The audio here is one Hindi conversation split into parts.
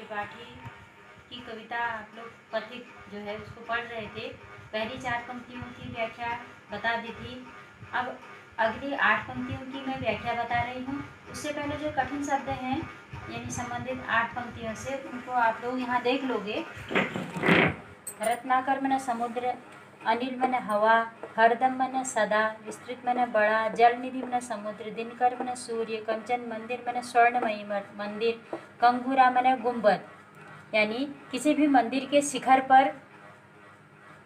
त्रिपाठी की कविता आप लोग पथिक जो है उसको पढ़ रहे थे। पहली 4 पंक्तियों की व्याख्या बता दी थी। अब अगली 8 पंक्तियों की मैं व्याख्या बता रही हूँ। उससे पहले जो कठिन शब्द हैं यानी संबंधित 8 पंक्तियों से, उनको आप लोग यहाँ देख लोगे। रत्नाकर मने समुद्र, अनिल मने हवा, हरदम मने सदा, विस्तृत मने बड़ा, जल निधि मने समुद्र, दिनकर मने सूर्य, कंचन मंदिर मने स्वर्णमयी मंदिर, कंगूरा मने गुंबद। यानी किसी भी मंदिर के शिखर पर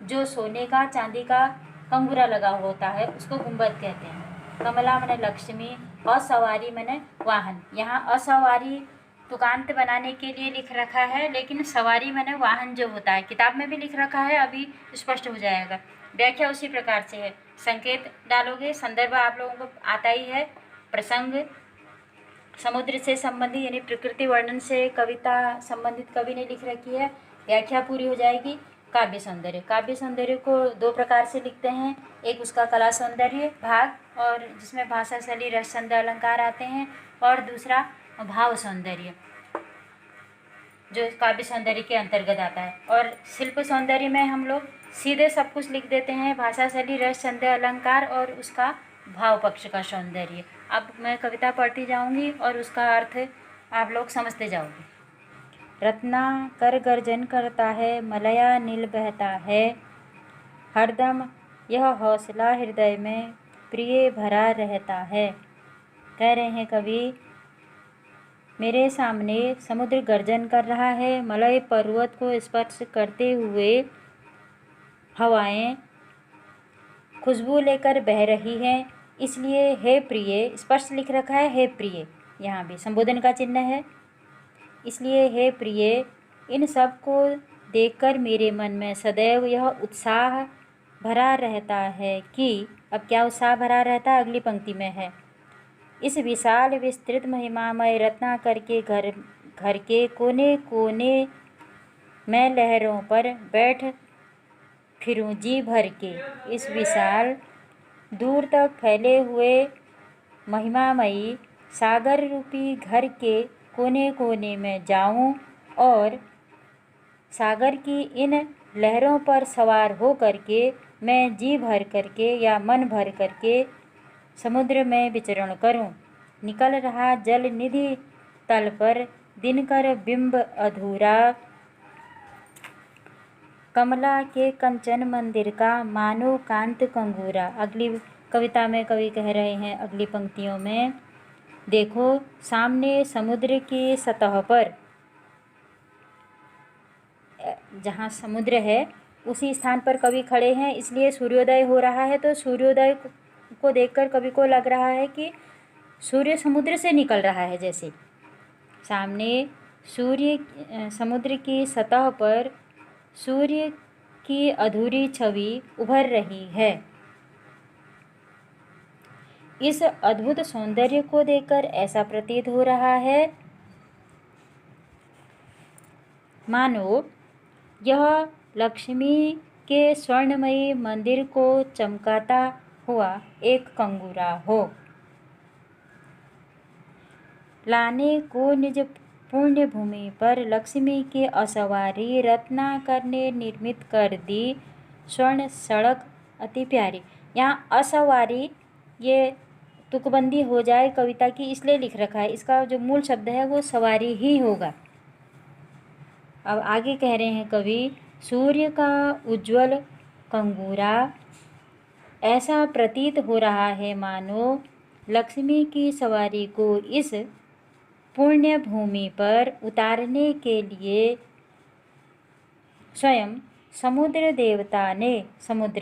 जो सोने का चांदी का कंगूरा लगा होता है उसको गुंबद कहते हैं। कमला मने लक्ष्मी, असवारी मने वाहन। यहाँ असवारी तुकांत बनाने के लिए लिख रखा है, लेकिन सवारी मने वाहन जो होता है। किताब में भी लिख रखा है, अभी स्पष्ट हो जाएगा। व्याख्या उसी प्रकार से है। संकेत डालोगे, संदर्भ आप लोगों को आता ही है। प्रसंग समुद्र से संबंधित यानी प्रकृति वर्णन से कविता संबंधित कवि ने लिख रखी है। व्याख्या पूरी हो जाएगी। काव्य सौंदर्य, काव्य सौंदर्य को 2 प्रकार से लिखते हैं। एक उसका कला सौंदर्य भाग, और जिसमें भाषा शैली रस छंद अलंकार आते हैं, और दूसरा भाव सौंदर्य जो काव्य सौंदर्य के अंतर्गत आता है। और शिल्प सौंदर्य में हम लोग सीधे सब कुछ लिख देते हैं, भाषा शैली रस छंद अलंकार और उसका भाव पक्ष का सौंदर्य। अब मैं कविता पढ़ती जाऊंगी और उसका अर्थ आप लोग समझते जाओगे। रत्नाकर गर्जन करता है, मलया नील बहता है, हरदम यह हौसला हृदय में प्रिय भरा रहता है। कह रहे हैं कवि, मेरे सामने समुद्र गर्जन कर रहा है, मलय पर्वत को स्पर्श करते हुए हवाएं खुशबू लेकर बह रही हैं, इसलिए हे प्रिय, स्पर्श लिख रखा है हे प्रिय, यहाँ भी संबोधन का चिन्ह है। इसलिए हे प्रिय, इन सब को देखकर मेरे मन में सदैव यह उत्साह भरा रहता है कि, अब क्या उत्साह भरा रहता है अगली पंक्ति में है, इस विशाल विस्तृत महिमामय रत्नाकर के घर के कोने कोने मैं लहरों पर बैठ फिरूं जी भर के। इस विशाल दूर तक फैले हुए महिमामयी सागर रूपी घर के कोने कोने में जाऊं और सागर की इन लहरों पर सवार हो करके मैं जी भर करके या मन भर करके समुद्र में विचरण करूं। निकल रहा जल निधि तल पर दिनकर बिंब अधूरा, कमला के कंचन मंदिर का मानो कांत कंगूरा। अगली कविता में कवि कह रहे हैं अगली पंक्तियों में, देखो सामने समुद्र की सतह पर, जहाँ समुद्र है उसी स्थान पर कवि खड़े हैं, इसलिए सूर्योदय हो रहा है। तो सूर्योदय को देखकर कवि को लग रहा है कि सूर्य समुद्र से निकल रहा है। जैसे सामने सूर्य समुद्र की सतह पर सूर्य की अधूरी छवि उभर रही है। इस अद्भुत सौंदर्य को देखकर ऐसा प्रतीत हो रहा है मानो यह लक्ष्मी के स्वर्णमयी मंदिर को चमकाता हुआ एक कंगूरा हो। लाने को निज पुण्य भूमि पर लक्ष्मी की असवारी रत्नाकर ने निर्मित कर दी स्वर्ण सड़क अति प्यारी। यहाँ असवारी ये तुकबंदी हो जाए कविता की, इसलिए लिख रखा है। इसका जो मूल शब्द है वो सवारी ही होगा। अब आगे कह रहे हैं कवि, सूर्य का उज्ज्वल कंगूरा ऐसा प्रतीत हो रहा है मानो लक्ष्मी की सवारी को इस पुण्य भूमि पर उतारने के लिए स्वयं समुद्र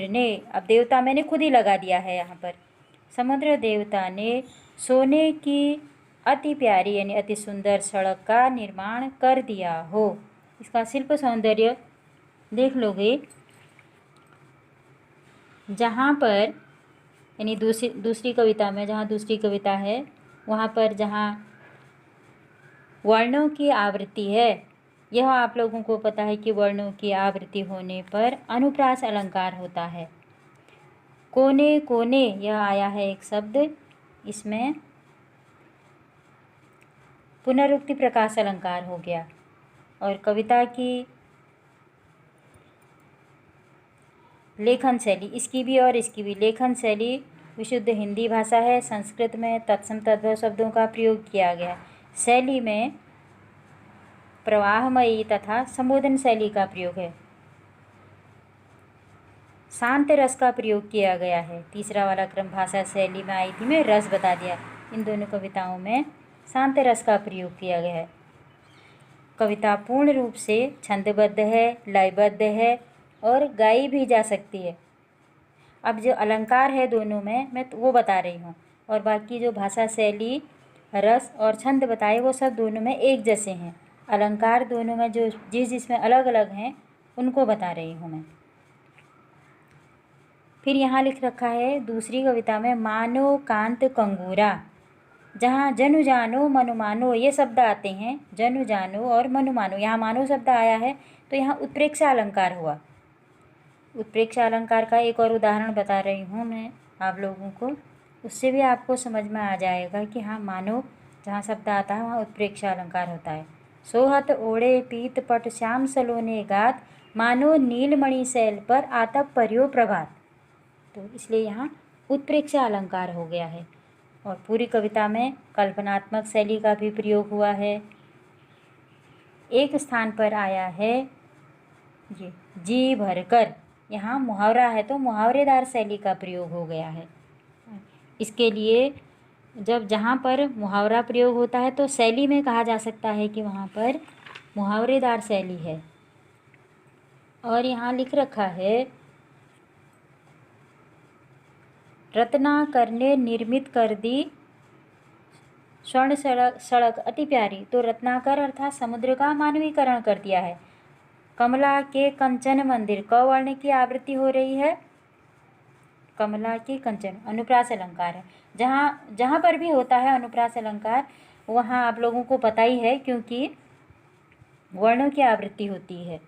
ने, अब देवता मैंने खुद ही लगा दिया है यहाँ पर, समुद्र देवता ने सोने की अति प्यारी यानी अति सुंदर सड़क का निर्माण कर दिया हो। इसका शिल्प सौंदर्य देख लोगे। जहाँ पर यानी दूसरी कविता में, जहाँ दूसरी कविता है वहाँ पर जहाँ वर्णों की आवृत्ति है, यह आप लोगों को पता है कि वर्णों की आवृत्ति होने पर अनुप्रास अलंकार होता है। कोने कोने यह आया है एक शब्द, इसमें पुनरुक्ति प्रकाश अलंकार हो गया। और कविता की लेखन शैली, इसकी भी और इसकी भी लेखन शैली विशुद्ध हिंदी भाषा है। संस्कृत में तत्सम तद्भव शब्दों का प्रयोग किया गया है। शैली में प्रवाहमयी तथा संबोधन शैली का प्रयोग है। शांत रस का प्रयोग किया गया है। तीसरा वाला क्रम भाषा शैली में आई थी, मैं रस बता दिया। इन दोनों कविताओं में शांत रस का प्रयोग किया गया है। कविता पूर्ण रूप से छंदबद्ध है, लयबद्ध है और गाई भी जा सकती है। अब जो अलंकार है दोनों में, मैं तो वो बता रही हूँ, और बाकी जो भाषा शैली, रस और छंद बताए वो सब दोनों में एक जैसे हैं। अलंकार दोनों में जो जिसमें अलग अलग हैं उनको बता रही हूँ मैं। फिर यहाँ लिख रखा है दूसरी कविता में, मानो कांत कंगूरा, जहाँ जनु जानो मनु मानो ये शब्द आते हैं। जनु जानो और मनु मानो, यहाँ मानो शब्द आया है तो यहाँ उत्प्रेक्षा अलंकार हुआ। उत्प्रेक्षा अलंकार का एक और उदाहरण बता रही हूँ मैं आप लोगों को, उससे भी आपको समझ में आ जाएगा कि हाँ, मानो जहाँ शब्द आता है वहाँ उत्प्रेक्षा अलंकार होता है। सोहत ओढ़े पीत पट श्याम सलोने गात, मानो नीलमणि शैल पर आतप पर्यो प्रभात। तो इसलिए यहाँ उत्प्रेक्षा अलंकार हो गया है। और पूरी कविता में कल्पनात्मक शैली का भी प्रयोग हुआ है। एक स्थान पर आया है ये जी भरकर, यहाँ मुहावरा है तो मुहावरेदार शैली का प्रयोग हो गया है। इसके लिए जहाँ पर मुहावरा प्रयोग होता है तो शैली में कहा जा सकता है कि वहाँ पर मुहावरेदार शैली है। और यहाँ लिख रखा है, रत्नाकर ने निर्मित कर दी स्वर्ण सड़क अति प्यारी। तो रत्नाकर अर्थात समुद्र का मानवीकरण कर दिया है। कमला के कंचन मंदिर, क वर्ण की आवृत्ति हो रही है। कमला के कंचन अनुप्रास अलंकार है। जहाँ पर भी होता है अनुप्रास अलंकार, वहाँ आप लोगों को पता ही है, क्योंकि वर्णों की आवृत्ति होती है।